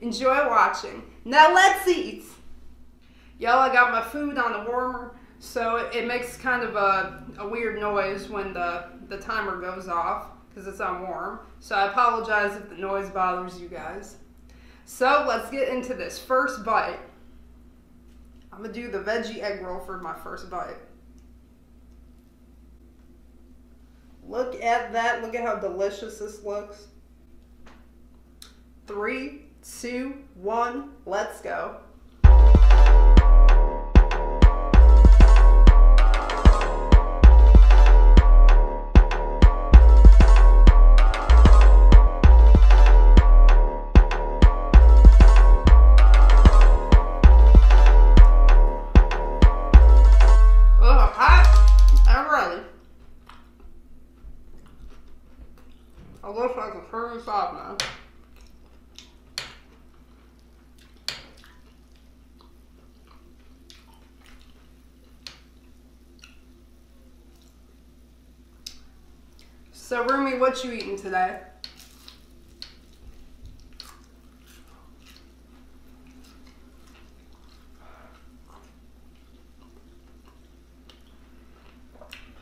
Enjoy watching. Now let's eat. Yo, I got my food on the warmer, so it makes kind of a weird noise when the timer goes off because it's on warm. So I apologize if the noise bothers you guys. So let's get into this first bite. I'm gonna do the veggie egg roll for my first bite. Look at that. Look at how delicious this looks. 3, 2, 1, let's go. I wish I could turn this off now. So Rumi, what you eating today?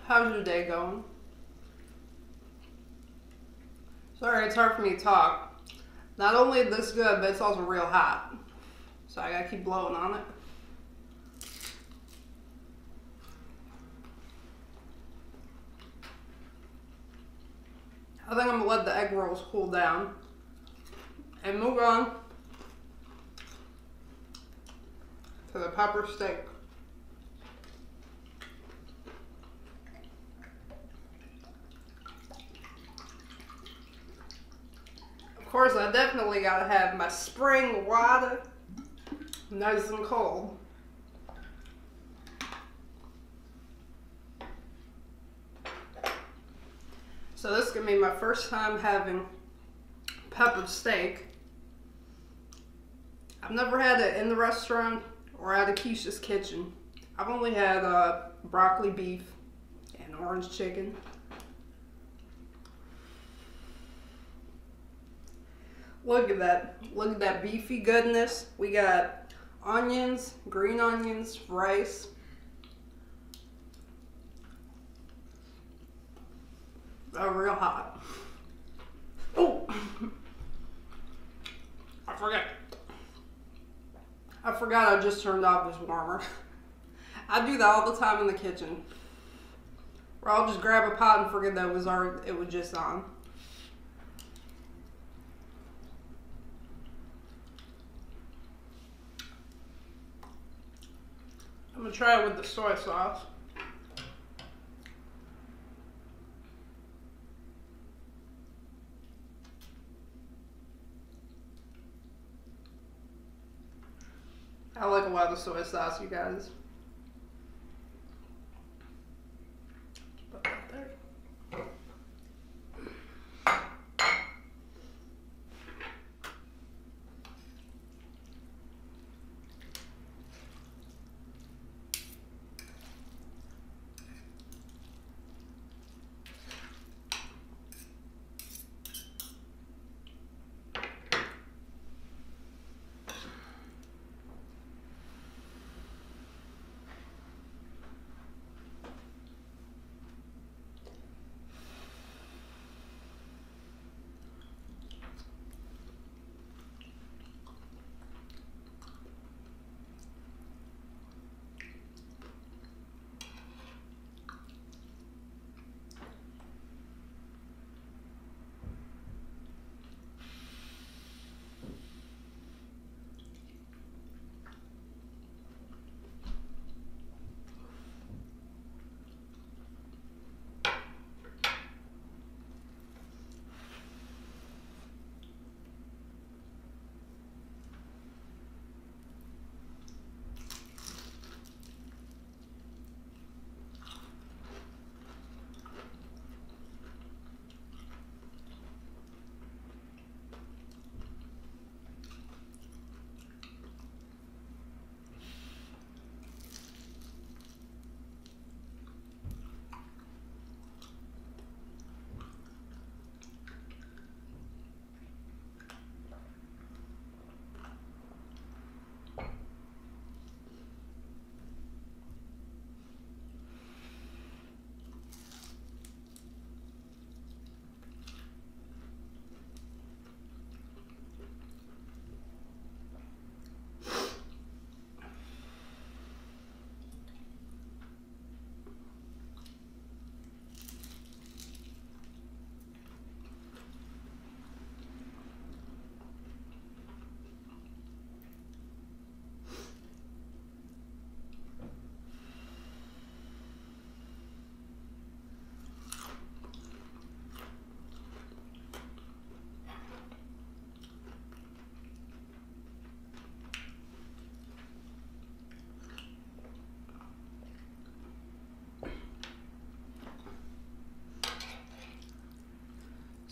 How's your day going? Sorry, it's hard for me to talk. Not only is this good, but it's also real hot. So I gotta keep blowing on it. I think I'm gonna let the egg rolls cool down and move on to the pepper steak. Of course, I definitely gotta have my spring water nice and cold. So this is gonna be my first time having peppered steak. I've never had it in the restaurant or at Akeisha's kitchen. I've only had broccoli beef and orange chicken. Look at that. Look at that beefy goodness. We got onions, green onions, rice. They're real hot. Oh! I forgot I just turned off this warmer. I do that all the time in the kitchen. Or I'll just grab a pot and forget that it was just on. I'm gonna try it with the soy sauce. I like a lot of soy sauce, you guys. Put that there.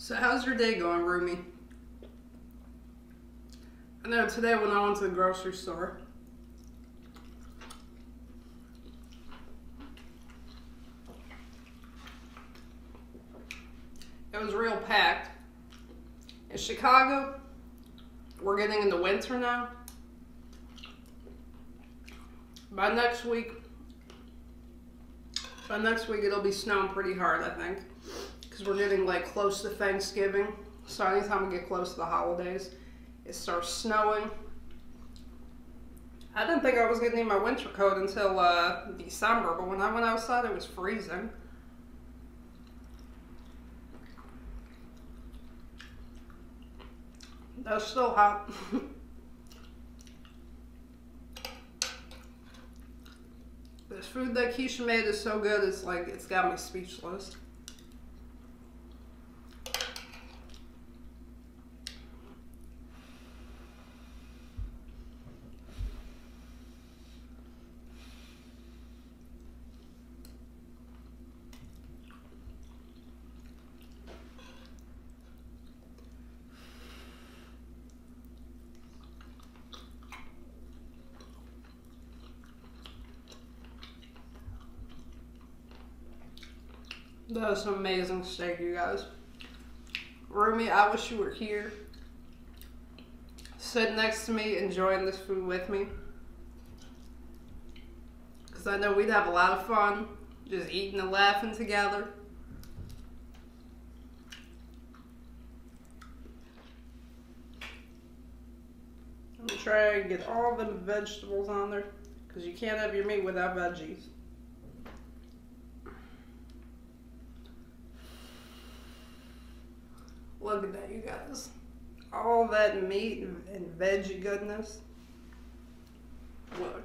So how's your day going, Rumi? I know today when I went to the grocery store, it was real packed. In Chicago, we're getting into winter now. By next week it'll be snowing pretty hard, I think. Because we're getting like close to Thanksgiving. So anytime we get close to the holidays, it starts snowing. I didn't think I was gonna need my winter coat until December, but when I went outside it was freezing. That's still hot. This food that Keisha made is so good, it's got me speechless. That was some amazing steak, you guys. Rumi, I wish you were here, sitting next to me, enjoying this food with me. Because I know we'd have a lot of fun, just eating and laughing together. I'm gonna try and get all the vegetables on there, because you can't have your meat without veggies. Look at that, you guys. All that meat and veggie goodness. Look.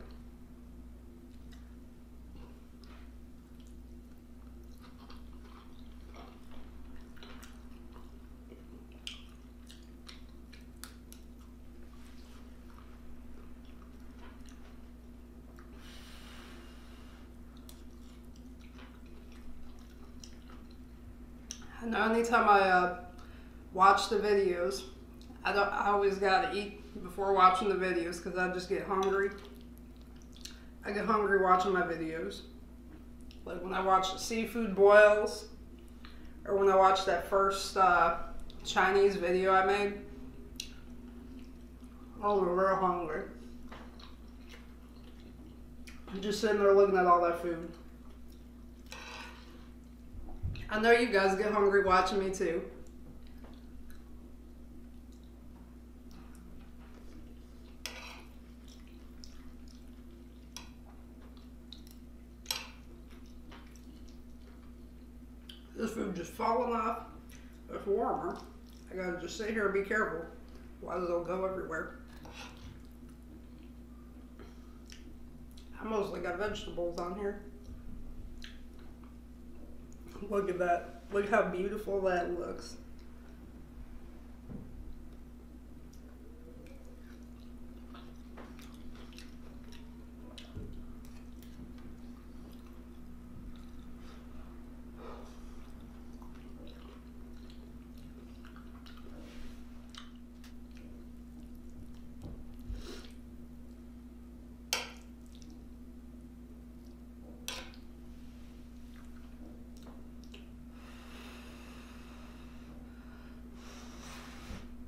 I know anytime I watch the videos, I always gotta eat before watching the videos because I just get hungry. I get hungry watching my videos. Like when I watch the seafood boils, or when I watched that first Chinese video I made. I was real hungry. I'm just sitting there looking at all that food. I know you guys get hungry watching me too. This food just falling off. It's warmer. I gotta just sit here and be careful. Otherwise it'll go everywhere. I mostly got vegetables on here. Look at that. Look how beautiful that looks.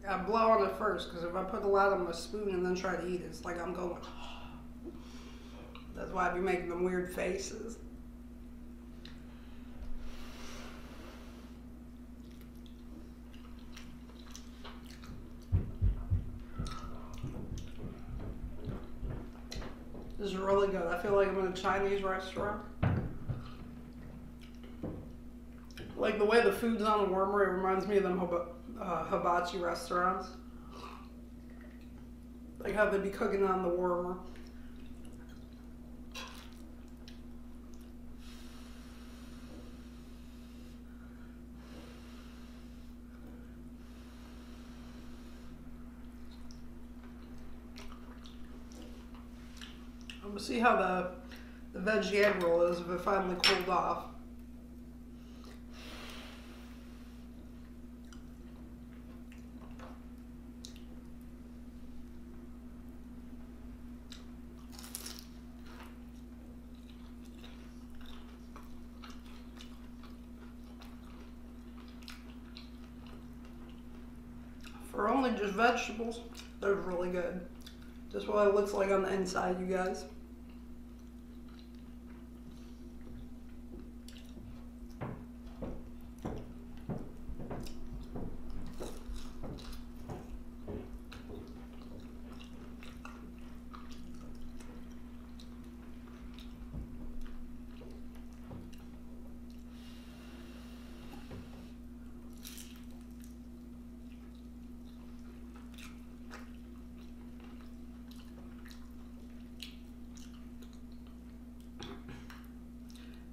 I blow on it first, because if I put a lot on my spoon and then try to eat it, it's like I'm going. That's why I be making them weird faces. This is really good. I feel like I'm in a Chinese restaurant. Like the way the food's on the warmer, it reminds me of them hibachi restaurants. Like how they'd be cooking on the warmer. I'm gonna see how the veggie egg roll is if it finally cooled off. normally just vegetables. They're really good. Just what it looks like on the inside, you guys.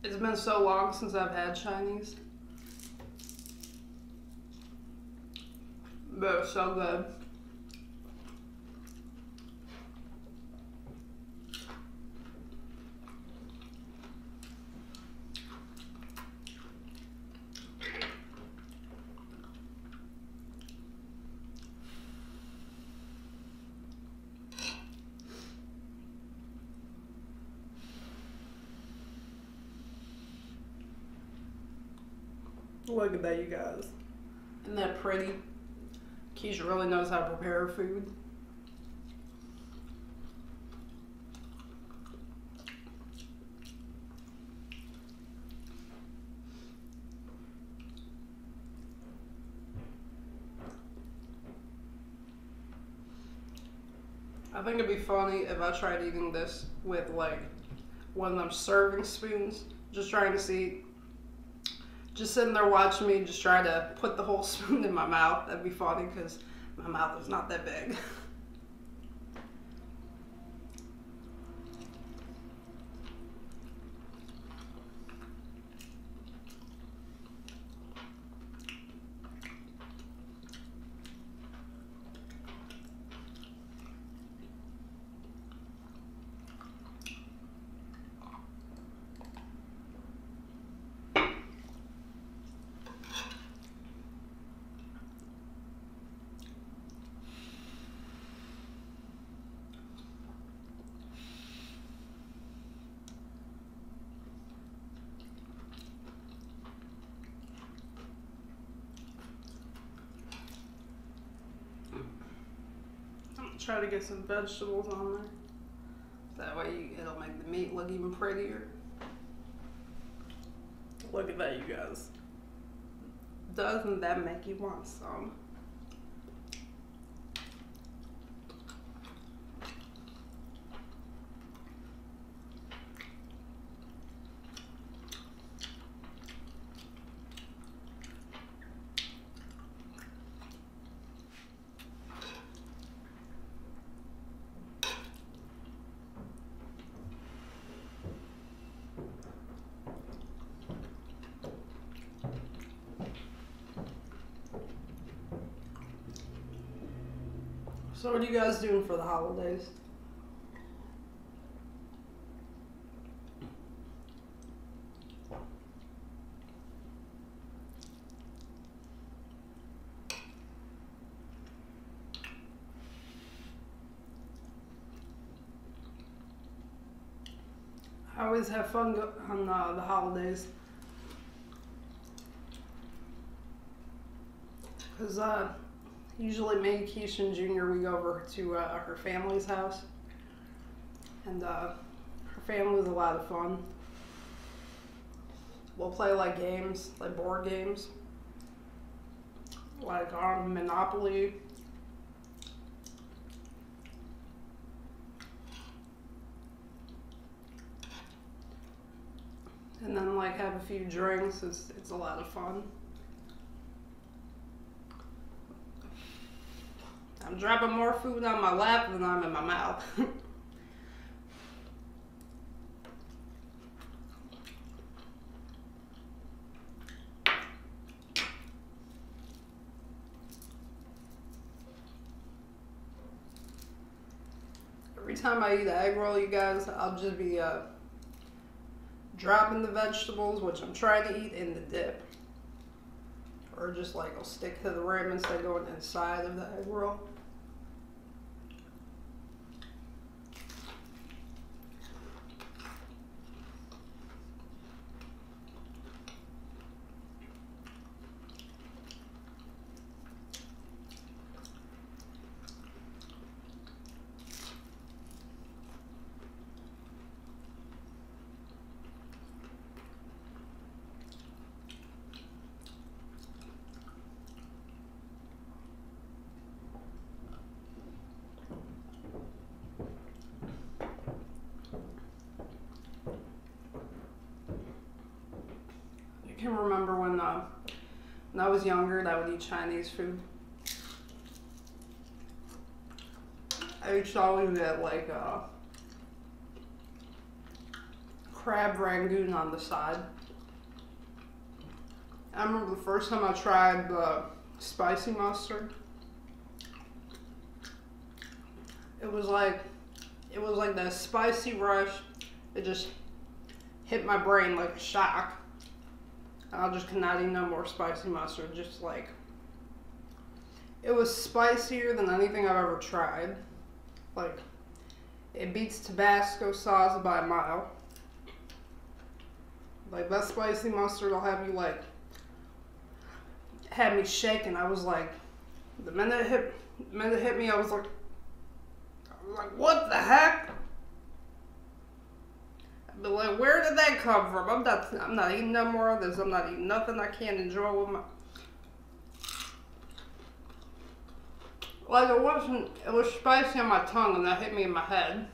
It's been so long since I've had Chinese. But it's so good. Look at that, you guys. Isn't that pretty? Keisha really knows how to prepare her food. I think it'd be funny if I tried eating this with like one of them serving spoons. Just trying to see, just sitting there watching me just try to put the whole spoon in my mouth. That'd be funny because my mouth is not that big. Try to get some vegetables on there. That way it'll make the meat look even prettier. Look at that, you guys. Doesn't that make you want some? So what are you guys doing for the holidays? I always have fun on the holidays. Because usually me, Keisha, and Junior, we go over to her family's house. And her family's a lot of fun. We'll play like games, like board games. Like Monopoly. And then like have a few drinks. It's a lot of fun. I'm dropping more food on my lap than I'm in my mouth. Every time I eat an egg roll, you guys, I'll just be dropping the vegetables, which I'm trying to eat, in the dip. Or just like I'll stick to the rim instead of going inside of the egg roll. can remember when I was younger, that I would eat Chinese food. I used to always get like crab rangoon on the side. I remember the first time I tried the spicy mustard. It was like that spicy rush. It just hit my brain like a shock. I just could not eat no more spicy mustard. Just like, it was spicier than anything I've ever tried. Like, it beats Tabasco sauce by a mile. Like, that spicy mustard will have you like, had me shaking. I was like, the minute it hit me, I was like, what the heck? I'd be like, where did that come from? I'm not eating no more of this. I'm not eating nothing I can't enjoy with my... Like, it was spicy on my tongue and that hit me in my head.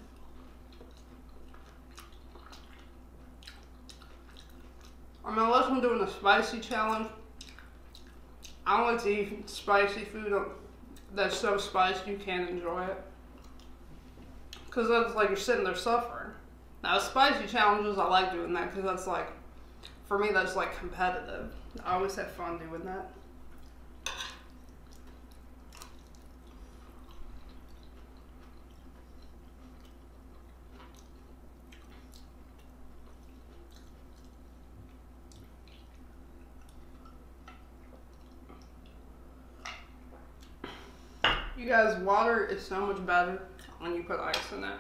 I mean, unless I'm doing a spicy challenge, I don't like to eat spicy food that's so spicy you can't enjoy it. Because that's like you're sitting there suffering. Now, spicy challenges, I like doing that because that's like, for me, that's like competitive. I always have fun doing that. You guys, water is so much better when you put ice in it.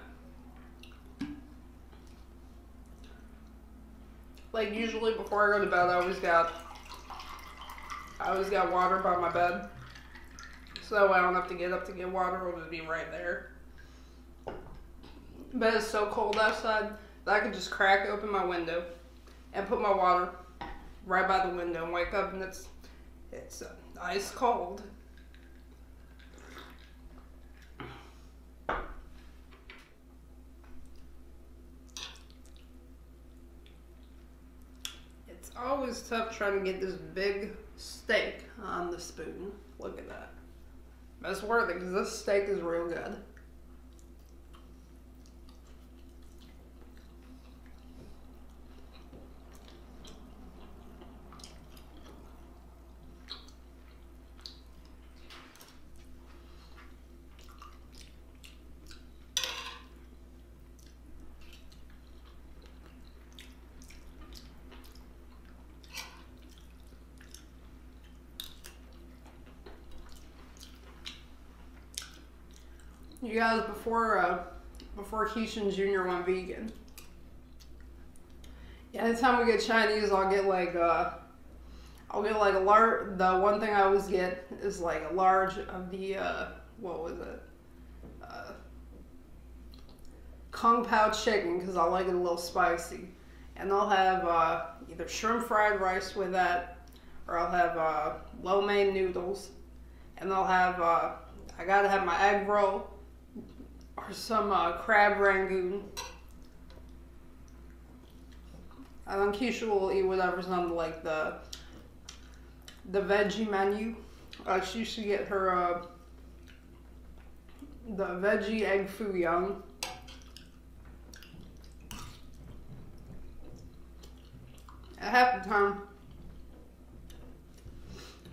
Like, usually before I go to bed, I always got water by my bed. So that way I don't have to get up to get water, it'll just be right there. But it's so cold outside that I can just crack open my window and put my water right by the window and wake up and it's ice cold. It's always tough trying to get this big steak on the spoon. Look at that. But it's worth it because this steak is real good. You guys, before Keishan Jr. went vegan, anytime we get Chinese, I'll get like a large. The one thing I always get is like a large of the what was it? Kung Pao chicken because I like it a little spicy, and I'll have either shrimp fried rice with that, or I'll have lo mein noodles, and I'll have I gotta have my egg roll. Or some crab rangoon. And then Keisha will eat whatever's on like the veggie menu. She used to get her the veggie egg foo young. At half the time,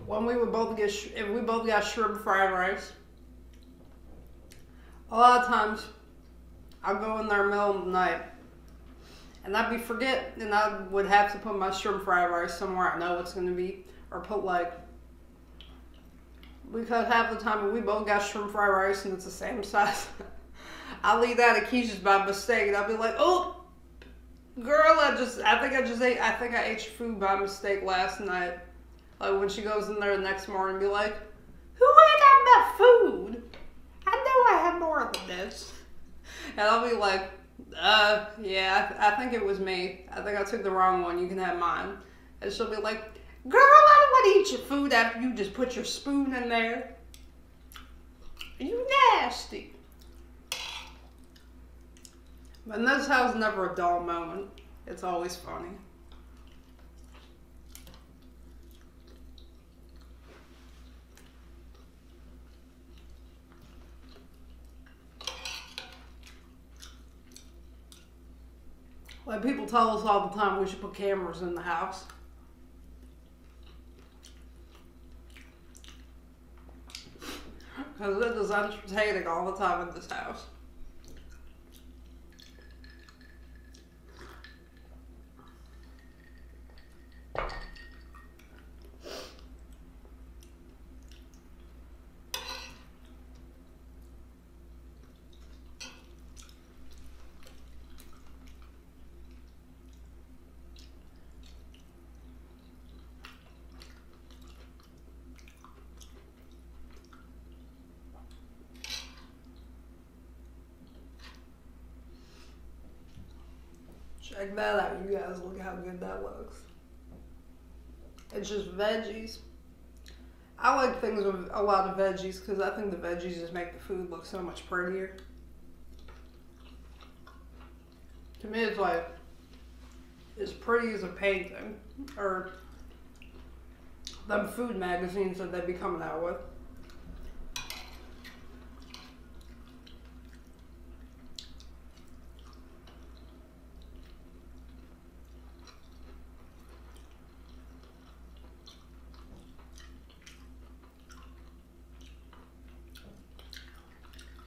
when we would both get if we both got shrimp fried rice. A lot of times, I'll go in there in the middle of the night, and I'd be forget, and I would have to put my shrimp fried rice somewhere I know it's going to be, or put like, because half the time we both got shrimp fried rice and it's the same size, I'll leave that at Keisha's by mistake, and I'll be like, oh, girl, I think I ate your food by mistake last night. Like when she goes in there the next morning and be like, who ate up that food? I know I had more than this. And I'll be like, yeah, I think it was me. I think I took the wrong one. You can have mine. And she'll be like, girl, I don't want to eat your food after you just put your spoon in there. You nasty. But in this house, never a dull moment. It's always funny. Like people tell us all the time we should put cameras in the house. Because it is entertaining all the time in this house. Check that out, you guys. Look how good that looks. It's just veggies. I like things with a lot of veggies because I think the veggies just make the food look so much prettier. To me, it's like as pretty as a painting, or them food magazines that they be coming out with.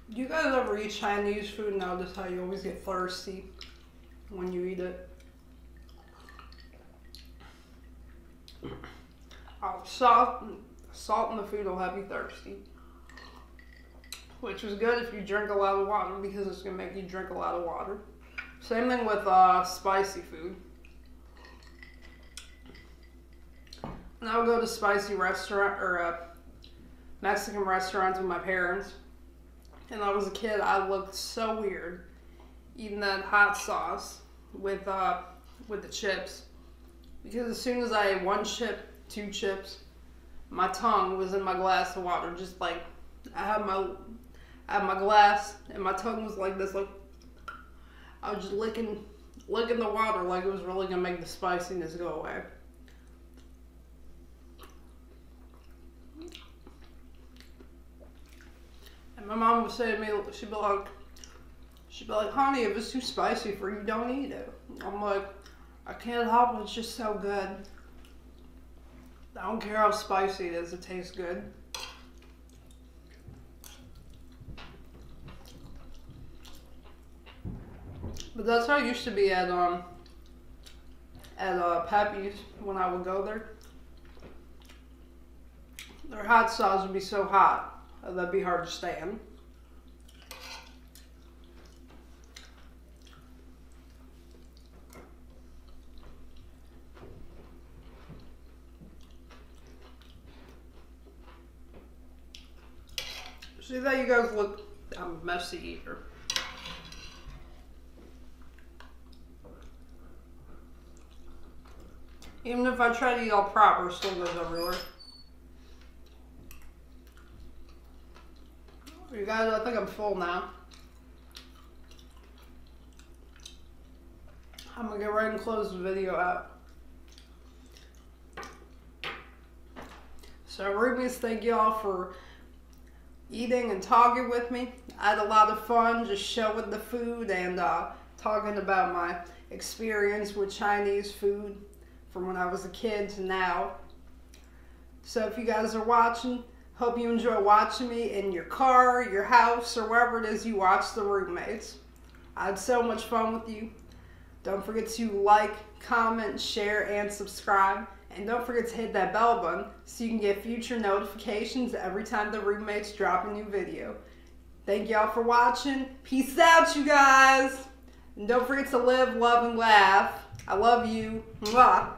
Do you guys ever eat Chinese food and notice how you always get thirsty when you eat it? Oh, salt in the food will have you thirsty. Which is good if you drink a lot of water because it's going to make you drink a lot of water. Same thing with spicy food. And I would go to spicy restaurant or Mexican restaurants with my parents. And I was a kid, I looked so weird eating that hot sauce with the chips. Because as soon as I ate one chip, two chips, my tongue was in my glass of water. Just like I had my glass and my tongue was like this, like I was just licking the water like it was really gonna make the spiciness go away. My mom would say to me, she'd be like, honey, if it's too spicy for you, don't eat it. I'm like, I can't help it, it's just so good. I don't care how spicy it is, it tastes good. But that's how it used to be at Pepe's when I would go there. Their hot sauce would be so hot. That'd be hard to stand. See that you guys look, I'm a messy eater. Even if I try to eat all proper, it still goes everywhere. You guys, I think I'm full now. I'm gonna get right and close the video out. So roomies, thank y'all for eating and talking with me. I had a lot of fun just showing the food and talking about my experience with Chinese food from when I was a kid to now. So if you guys are watching, hope you enjoy watching me in your car, your house, or wherever it is you watch the roommates. I had so much fun with you. Don't forget to like, comment, share, and subscribe. And don't forget to hit that bell button so you can get future notifications every time the roommates drop a new video. Thank y'all for watching. Peace out, you guys. And don't forget to live, love, and laugh. I love you. Mwah.